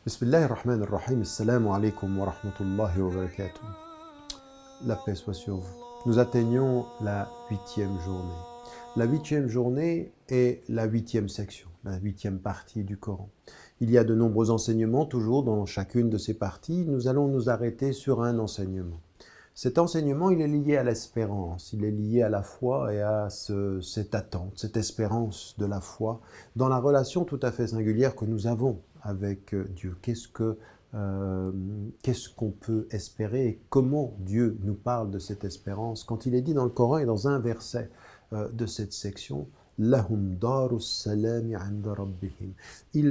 Bismillahirrahmanirrahim. Assalamu alaikum wa rahmatullahi wa barakatuh. La paix soit sur vous. Nous atteignons la 8e journée. La 8e journée est la 8e section, la 8e partie du Coran. Il y a de nombreux enseignements, toujours dans chacune de ces parties. Nous allons nous arrêter sur un enseignement. Cet enseignement, il est lié à l'espérance, il est lié à la foi et à cette attente, cette espérance de la foi dans la relation tout à fait singulière que nous avons avec Dieu. Qu'est-ce qu'on peut espérer et comment Dieu nous parle de cette espérance quand il est dit dans le Coran et dans un verset de cette section, Lahum darus salami 'inda rabbihim. Ils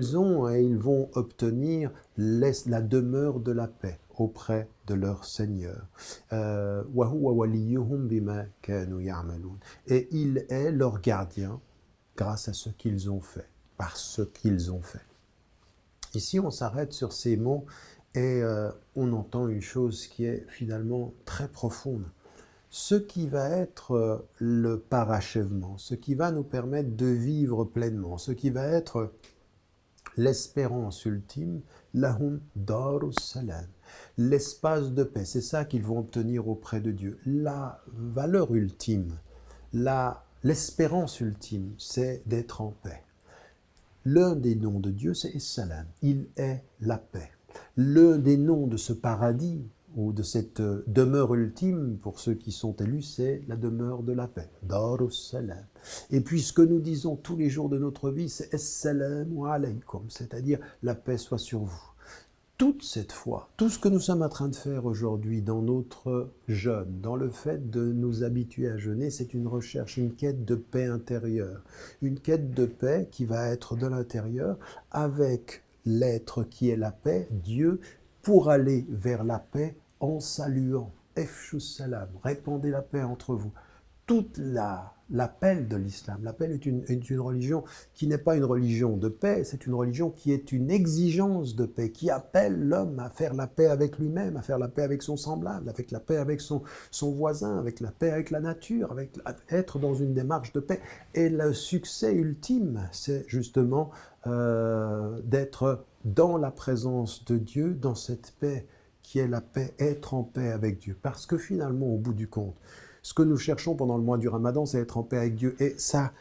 vont obtenir la demeure de la paix auprès de leur Seigneur. Wa huwa waliyuhum bima kanu ya'malun. Et il est leur gardien grâce à ce qu'ils ont fait, par ce qu'ils ont fait. Ici, on s'arrête sur ces mots et on entend une chose qui est finalement très profonde. Ce qui va être le parachèvement, ce qui va nous permettre de vivre pleinement, ce qui va être l'espérance ultime, lahum darus salam, l'espace de paix, c'est ça qu'ils vont obtenir auprès de Dieu. La valeur ultime, l'espérance ultime, c'est d'être en paix. L'un des noms de Dieu, c'est Salam, il est la paix. L'un des noms de ce paradis, ou de cette demeure ultime, pour ceux qui sont élus, c'est la demeure de la paix, Darus Salam. Et puis ce que nous disons tous les jours de notre vie, c'est Assalamu alaykum, c'est-à-dire la paix soit sur vous. Toute cette foi, tout ce que nous sommes en train de faire aujourd'hui dans notre jeûne, dans le fait de nous habituer à jeûner, c'est une recherche, une quête de paix intérieure. Une quête de paix qui va être de l'intérieur avec l'être qui est la paix, Dieu, pour aller vers la paix en saluant. Efshu salam, répandez la paix entre vous. Toute l'appel de l'islam, l'appel est une religion qui n'est pas une religion de paix, c'est une religion qui est une exigence de paix, qui appelle l'homme à faire la paix avec lui-même, à faire la paix avec son semblable, avec la paix avec son voisin, avec la paix avec la nature, être dans une démarche de paix. Et le succès ultime, c'est justement d'être dans la présence de Dieu, dans cette paix qui est la paix, être en paix avec Dieu. Parce que finalement, au bout du compte, ce que nous cherchons pendant le mois du Ramadan, c'est être en paix avec Dieu. Et ça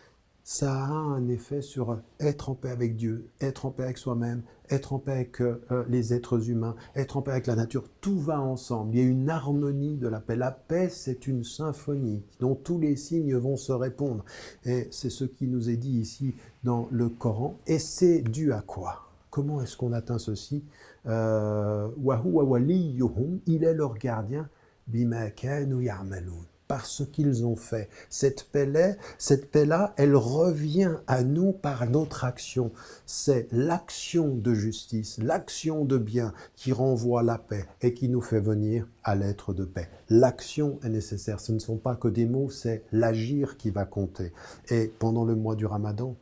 a un effet sur être en paix avec Dieu, être en paix avec soi-même, être en paix avec les êtres humains, être en paix avec la nature. Tout va ensemble. Il y a une harmonie de la paix. La paix, c'est une symphonie dont tous les signes vont se répondre. Et c'est ce qui nous est dit ici dans le Coran. Et c'est dû à quoi ? Comment est-ce qu'on atteint ceci ? Wa huwa waliyuhum, il est leur gardien, bima kanu ya'malun, par ce qu'ils ont fait. Cette paix-là, elle revient à nous par notre action. C'est l'action de justice, l'action de bien qui renvoie la paix et qui nous fait venir à l'être de paix. L'action est nécessaire. Ce ne sont pas que des mots, c'est l'agir qui va compter. Et pendant le mois du Ramadan,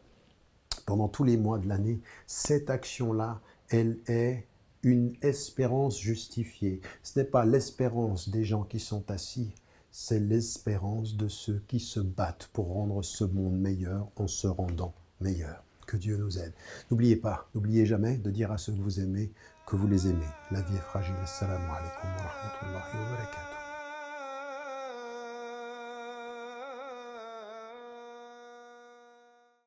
pendant tous les mois de l'année, cette action-là, elle est une espérance justifiée. Ce n'est pas l'espérance des gens qui sont assis, c'est l'espérance de ceux qui se battent pour rendre ce monde meilleur en se rendant meilleur. Que Dieu nous aide. N'oubliez pas, n'oubliez jamais de dire à ceux que vous aimez que vous les aimez. La vie est fragile. Assalamu alaikum wa rahmatullahi wa barakatuh.